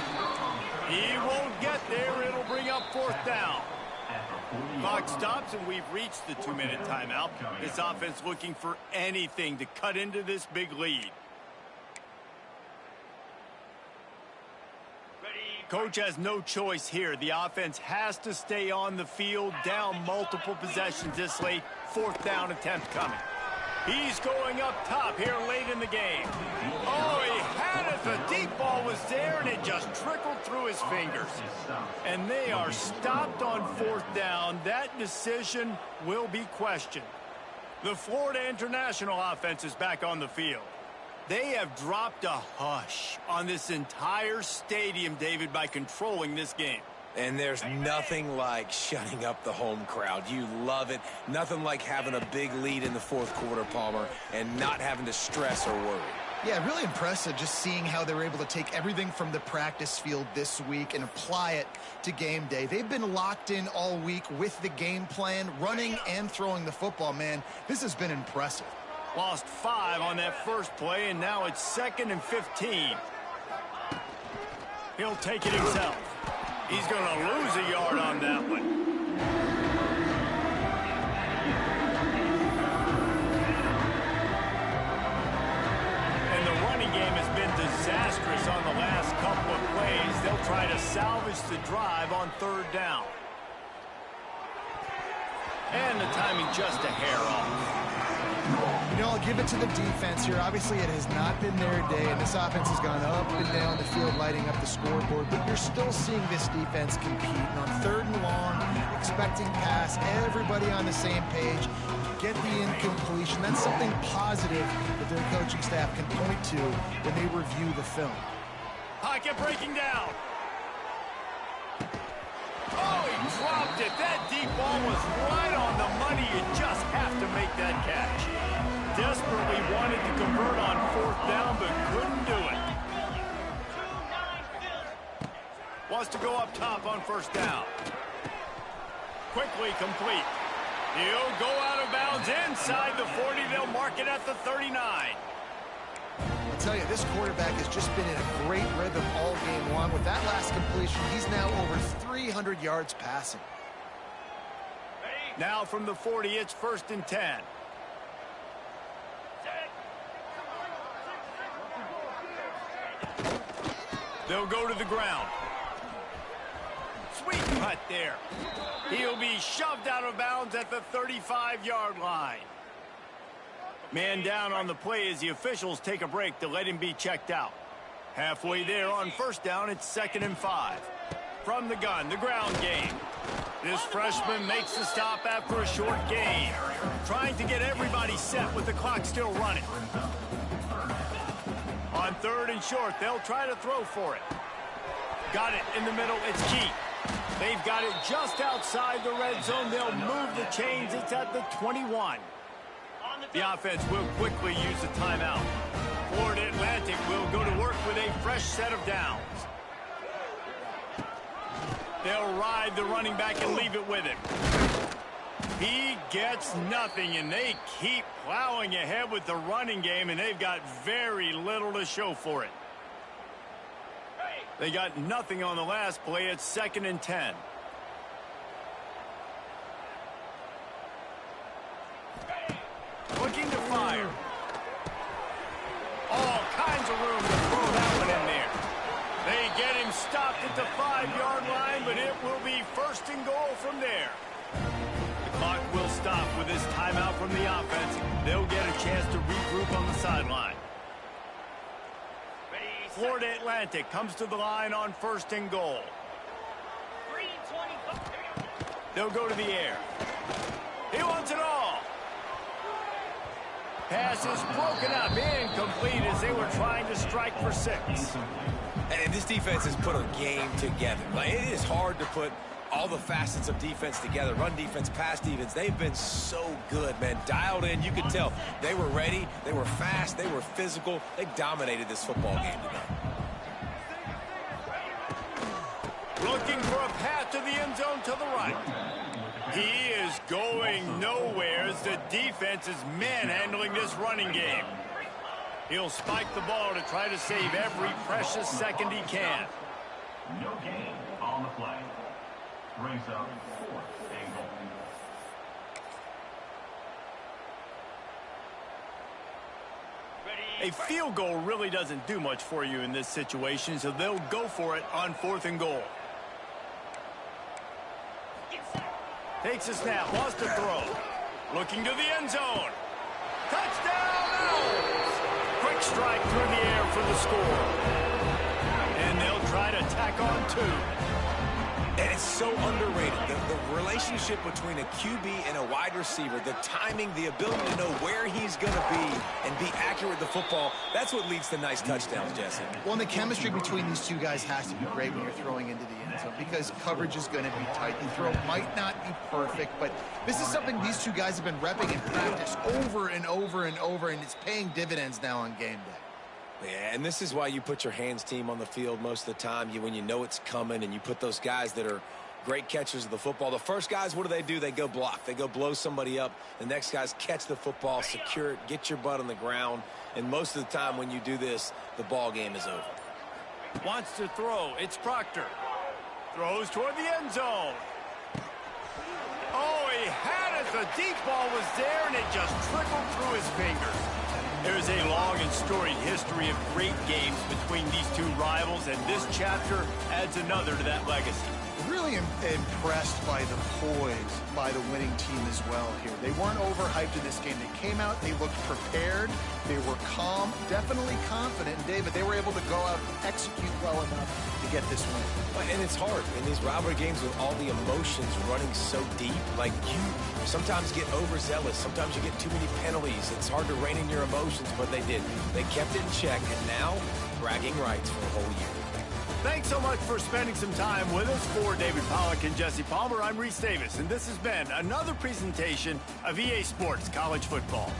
S1: He won't get there. It'll bring up 4th down. Clock stops, and we've reached the 2-minute timeout. This offense looking for anything to cut into this big lead. Coach has no choice here. The offense has to stay on the field, down multiple possessions this late. 4th down attempt coming. He's going up top here late in the game. Oh, he had it. The deep ball was there, and it just trickled through his fingers. And they are stopped on 4th down. That decision will be questioned. The Florida International offense is back on the field. They have dropped a hush on this entire stadium, David, by controlling this game.
S4: And there's nothing like shutting up the home crowd. You love it. Nothing like having a big lead in the 4th quarter, Palmer, and not having to stress or worry.
S3: Yeah, really impressive just seeing how they were able to take everything from the practice field this week and apply it to game day. They've been locked in all week with the game plan, running and throwing the football. Man, this has been impressive.
S1: Lost 5 on that first play, and now it's 2nd and 15. He'll take it himself. He's going to lose a yard on that one. And the running game has been disastrous on the last couple of plays. They'll try to salvage the drive on 3rd down. And the timing just a hair off.
S3: You know, I'll give it to the defense here. Obviously, it has not been their day, and this offense has gone up and down the field, lighting up the scoreboard. But you're still seeing this defense compete. And on 3rd and long, expecting pass, everybody on the same page, get the incompletion. That's something positive that their coaching staff can point to when they review the film.
S1: Pocket breaking down. Oh, he dropped it. That deep ball was right on the money. You just have to make that catch. Desperately wanted to convert on 4th down, but couldn't do it. Wants to go up top on 1st down. Quickly complete. He'll go out of bounds inside the 40. They'll mark it at the 39.
S3: I'll tell you, this quarterback has just been in a great rhythm all game long. With that last completion, he's now over 300 yards passing.
S1: Now from the 40, it's 1st and 10. They'll go to the ground. Sweet cut there. He'll be shoved out of bounds at the 35-yard line. Man down on the play as the officials take a break to let him be checked out. Halfway there on 1st down, it's 2nd and 5. From the gun, the ground game. This freshman makes the stop after a short gain. Trying to get everybody set with the clock still running. On 3rd and short, they'll try to throw for it. Got it in the middle, it's Key. They've got it just outside the red zone. They'll move the chains. It's at the 21. The offense will quickly use the timeout. Florida Atlantic will go to work with a fresh set of downs. They'll ride the running back and leave it with him. He gets nothing, and they keep plowing ahead with the running game, and they've got very little to show for it. They got nothing on the last play. It's 2nd and 10. Looking to fire. All kinds of room to throw that one in there. They get him stopped at the 5-yard line, but it will be 1st and goal from there. The clock will stop with this timeout from the offense. They'll get a chance to regroup on the sideline. Florida Atlantic comes to the line on 1st and goal. They'll go to the air. He wants it all. Pass is broken up, incomplete as they were trying to strike for 6.
S4: And this defense has put a game together. Like, it is hard to put all the facets of defense together. Run defense, pass defense. They've been so good, man. Dialed in. You could tell they were ready. They were fast. They were physical. They dominated this football game tonight.
S1: Looking for a path to the end zone to the right. He is going nowhere as the defense is manhandling this running game. He'll spike the ball to try to save every precious second he can.
S7: No gain on the play. Brings up 4th and goal.
S1: A field goal really doesn't do much for you in this situation, so they'll go for it on 4th and goal. Takes a snap, wants to throw. Looking to the end zone. Touchdown! Owls! Quick strike through the air for the score. And they'll try to tack on 2.
S4: And it's so underrated. The relationship between a QB and a wide receiver, the timing, the ability to know where he's going to be and be accurate with the football, that's what leads to nice touchdowns, Jesse.
S3: Well, and the chemistry between these two guys has to be great when you're throwing into the end zone because coverage is going to be tight. The throw might not be perfect, but this is something these two guys have been repping in practice over and over and over, and it's paying dividends now on game day.
S4: Yeah, and this is why you put your hands team on the field most of the time when you know it's coming, and you put those guys that are great catchers of the football. The first guys, what do? They go block. They go blow somebody up. The next guys catch the football, secure it, get your butt on the ground. And most of the time when you do this, the ball game is over.
S1: Wants to throw. It's Proctor. Throws toward the end zone. Oh, he had it. The deep ball was there, and it just trickled through his fingers. There's a long and storied history of great games between these two rivals, and this chapter adds another to that legacy.
S3: Really impressed by the poise by the winning team as well here. They weren't overhyped in this game. They came out, they looked prepared, they were calm, definitely confident. And David, they were able to go out and execute well enough to get this win.
S4: And it's hard in these rivalry games with all the emotions running so deep. Like, you sometimes get overzealous. Sometimes you get too many penalties. It's hard to rein in your emotions, but they did. They kept it in check, and now bragging rights for a whole year.
S1: Thanks so much for spending some time with us. For David Pollack and Jesse Palmer, I'm Reese Davis, and this has been another presentation of EA Sports College Football.